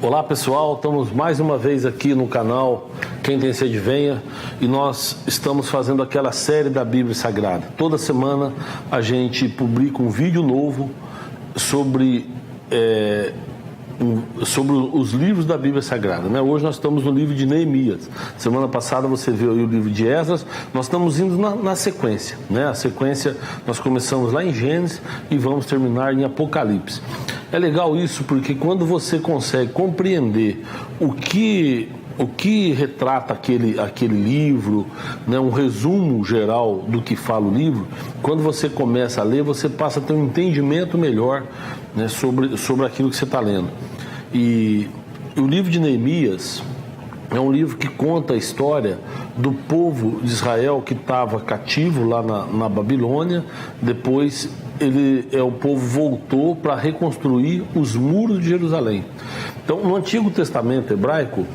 Olá pessoal, estamos mais uma vez aqui no canal Quem Tem Sede Venha e nós estamos fazendo aquela série da Bíblia Sagrada. Toda semana a gente publica um vídeo novo sobre os livros da Bíblia Sagrada, né? Hoje nós estamos no livro de Neemias. Semana passada você viu aí o livro de Esdras. Nós estamos indo na sequência, né? A sequência nós começamos lá em Gênesis e vamos terminar em Apocalipse. É legal isso porque quando você consegue compreender o que retrata aquele livro, né, um resumo geral do que fala o livro, quando você começa a ler, você passa a ter um entendimento melhor, né, sobre aquilo que você está lendo. E o livro de Neemias é um livro que conta a história do povo de Israel que estava cativo lá na Babilônia. Depois o povo voltou para reconstruir os muros de Jerusalém. Então, no Antigo Testamento hebraico,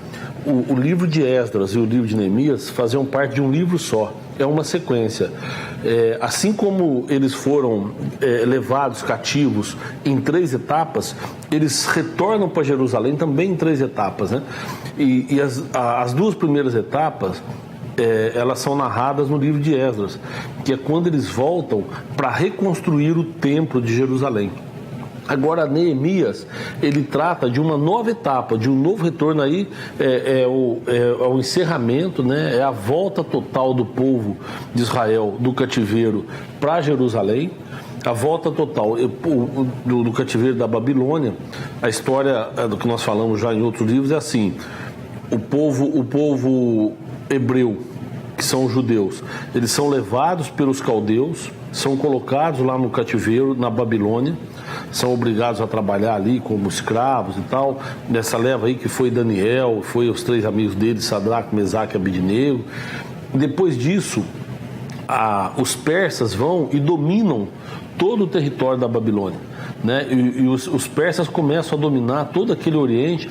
o livro de Esdras e o livro de Neemias faziam parte de um livro só. É uma sequência. Assim como eles foram levados cativos em 3 etapas, eles retornam para Jerusalém também em 3 etapas, né? E as 2 primeiras etapas, elas são narradas no livro de Esdras, que é quando eles voltam para reconstruir o templo de Jerusalém. Agora, Neemias, ele trata de uma nova etapa, de um novo retorno aí, o encerramento, né? É a volta total do povo de Israel do cativeiro para Jerusalém, a volta total do cativeiro da Babilônia. A história do que nós falamos já em outros livros é assim: o povo hebreu, que são os judeus, eles são levados pelos caldeus, são colocados lá no cativeiro, na Babilônia, são obrigados a trabalhar ali como escravos e tal. Nessa leva aí que foi Daniel, foi os 3 amigos dele, Sadraque, Mesaque e Abednego. Depois disso, os persas vão e dominam todo o território da Babilônia, né? E os persas começam a dominar todo aquele Oriente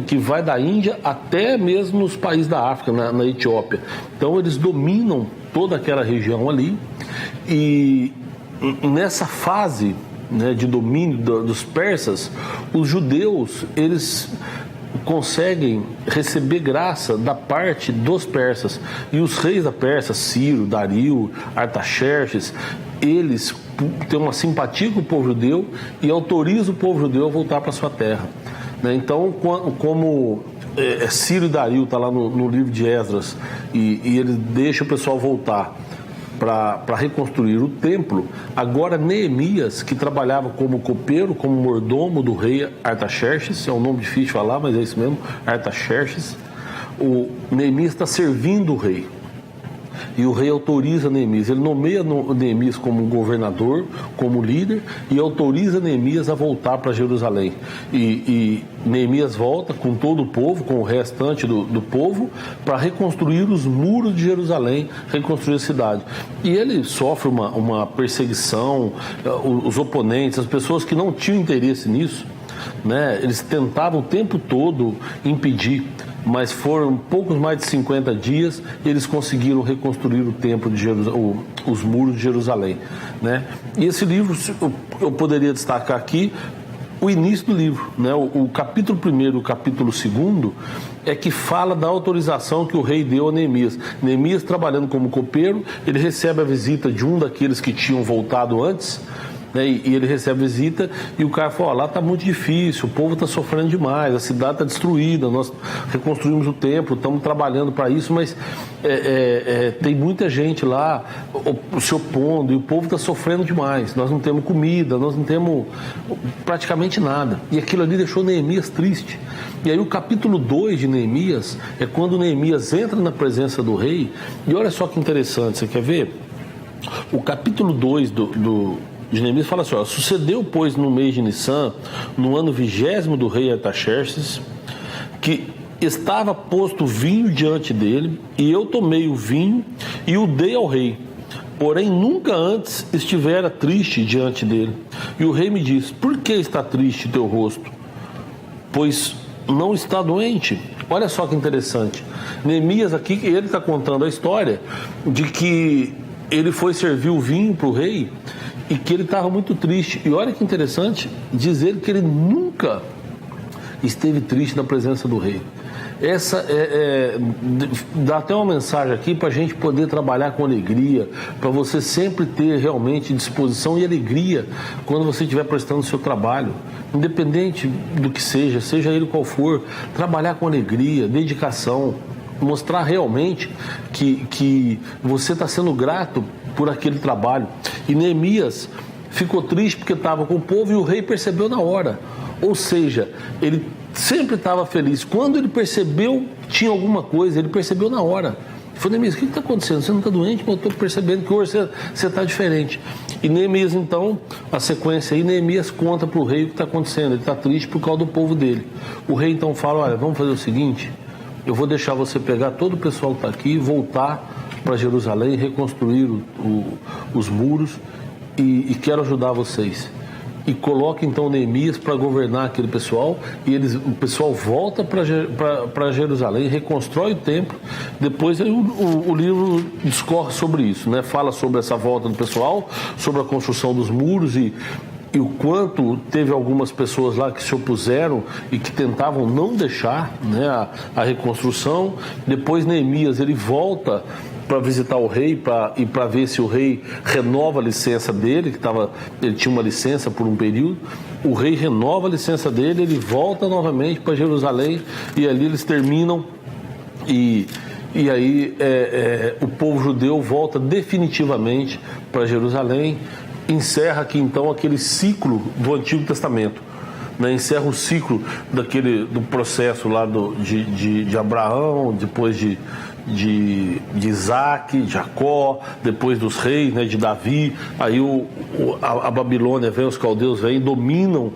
que vai da Índia até mesmo os países da África, na Etiópia. Então eles dominam toda aquela região ali, e nessa fase, né, de domínio dos persas, os judeus eles conseguem receber graça da parte dos persas, e os reis da Pérsia, Ciro, Dario, Artaxerxes, eles têm uma simpatia com o povo judeu e autorizam o povo judeu a voltar para sua terra, né? Então, como Ciro e Dario está lá no livro de Esdras, e ele deixa o pessoal voltar para reconstruir o templo. Agora Neemias, que trabalhava como copeiro, como mordomo do rei Artaxerxes, é um nome difícil de falar, mas é isso mesmo, Artaxerxes, o Neemias está servindo o rei. E o rei autoriza Neemias, ele nomeia Neemias como governador, como líder, e autoriza Neemias a voltar para Jerusalém. E Neemias volta com todo o povo, com o restante do povo, para reconstruir os muros de Jerusalém, reconstruir a cidade. E ele sofre uma perseguição, os oponentes, as pessoas que não tinham interesse nisso, né? Eles tentavam o tempo todo impedir, mas foram poucos mais de 50 dias e eles conseguiram reconstruir o templo de Jerusalém, os muros de Jerusalém, né? E esse livro, eu poderia destacar aqui o início do livro, né? O capítulo 1 e o capítulo 2 é que fala da autorização que o rei deu a Neemias. Neemias, trabalhando como copeiro, ele recebe a visita de um daqueles que tinham voltado antes, né? E ele recebe a visita e o cara fala: lá está muito difícil, o povo está sofrendo demais, a cidade está destruída, nós reconstruímos o templo, estamos trabalhando para isso, mas tem muita gente lá se opondo e o povo está sofrendo demais, nós não temos comida, nós não temos praticamente nada. E aquilo ali deixou Neemias triste. E aí o capítulo 2 de Neemias é quando Neemias entra na presença do rei. E olha só que interessante, você quer ver? O capítulo 2 de Neemias fala assim: sucedeu, pois, no mês de Nissan, no ano 20º do rei Artaxerxes, que estava posto vinho diante dele, e eu tomei o vinho e o dei ao rei. Porém, nunca antes estivera triste diante dele. E o rei me disse: por que está triste teu rosto? Pois não está doente. Olha só que interessante. Neemias aqui, ele está contando a história de que ele foi servir o vinho para o rei e que ele estava muito triste. E olha que interessante dizer que ele nunca esteve triste na presença do rei. Essa dá até uma mensagem aqui para a gente poder trabalhar com alegria, para você sempre ter realmente disposição e alegria quando você estiver prestando o seu trabalho, independente do que seja ele qual for, trabalhar com alegria, dedicação, mostrar realmente que você está sendo grato por aquele trabalho. E Neemias ficou triste porque estava com o povo e o rei percebeu na hora, ou seja, ele sempre estava feliz. Quando ele percebeu que tinha alguma coisa, ele percebeu na hora. Ele falou: Neemias, o que está acontecendo? Você não está doente, mas eu estou percebendo que hoje você está diferente. E Neemias, então, a sequência aí, Neemias conta para o rei o que está acontecendo. Ele está triste por causa do povo dele. O rei então fala: olha, vamos fazer o seguinte, eu vou deixar você pegar todo o pessoal que está aqui e voltar para Jerusalém, reconstruir os muros e quero ajudar vocês. E coloca então Neemias para governar aquele pessoal, e o pessoal volta para Jerusalém, reconstrói o templo. Depois o livro discorre sobre isso, né? Fala sobre essa volta do pessoal, sobre a construção dos muros e o quanto teve algumas pessoas lá que se opuseram e que tentavam não deixar, né, a reconstrução. Depois Neemias ele volta para visitar o rei e para ver se o rei renova a licença dele, ele tinha uma licença por um período. O rei renova a licença dele, ele volta novamente para Jerusalém e ali eles terminam e aí o povo judeu volta definitivamente para Jerusalém. Encerra aqui então aquele ciclo do Antigo Testamento, né? Encerra o ciclo do processo lá de Abraão, depois de Isaac, de Jacó, depois dos reis, né, de Davi. Aí a Babilônia vem, os caldeus vêm, dominam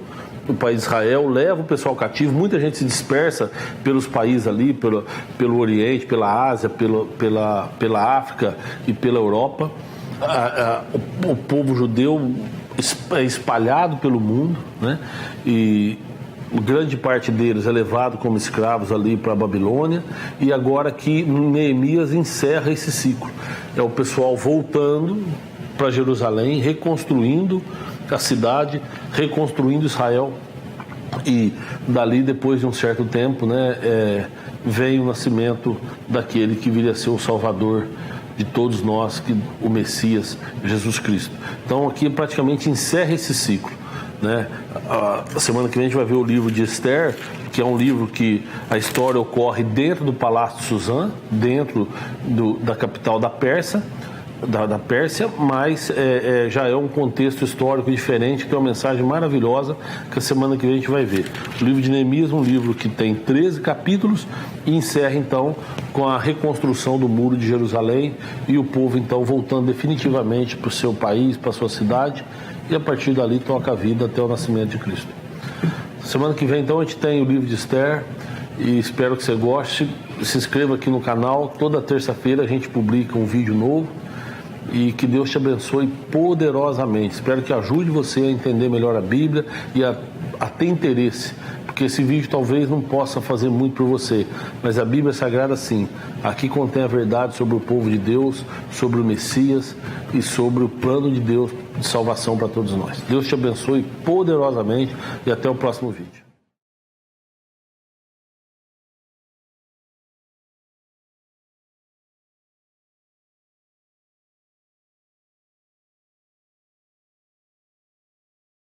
o país de Israel, leva o pessoal cativo. Muita gente se dispersa pelos países ali, pelo Oriente, pela Ásia, pela África e pela Europa. O povo judeu é espalhado pelo mundo, né? E grande parte deles é levado como escravos ali para a Babilônia. E agora que Neemias encerra esse ciclo, é o pessoal voltando para Jerusalém, reconstruindo a cidade, reconstruindo Israel. E dali, depois de um certo tempo, né, vem o nascimento daquele que viria a ser o Salvador de todos nós, o Messias, Jesus Cristo. Então aqui praticamente encerra esse ciclo, né? A semana que vem a gente vai ver o livro de Esther, que é um livro que a história ocorre dentro do Palácio de Suzã, dentro da capital da Pérsia, mas já é um contexto histórico diferente, que é uma mensagem maravilhosa que a semana que vem a gente vai ver. O livro de Neemias é um livro que tem 13 capítulos e encerra então com a reconstrução do muro de Jerusalém e o povo então voltando definitivamente para o seu país, para a sua cidade, e a partir dali toca a vida até o nascimento de Cristo. Semana que vem então a gente tem o livro de Esther e espero que você goste. Se inscreva aqui no canal, toda terça-feira a gente publica um vídeo novo. E que Deus te abençoe poderosamente. Espero que ajude você a entender melhor a Bíblia e a ter interesse, porque esse vídeo talvez não possa fazer muito por você, mas a Bíblia Sagrada sim. Aqui contém a verdade sobre o povo de Deus, sobre o Messias e sobre o plano de Deus de salvação para todos nós. Deus te abençoe poderosamente e até o próximo vídeo.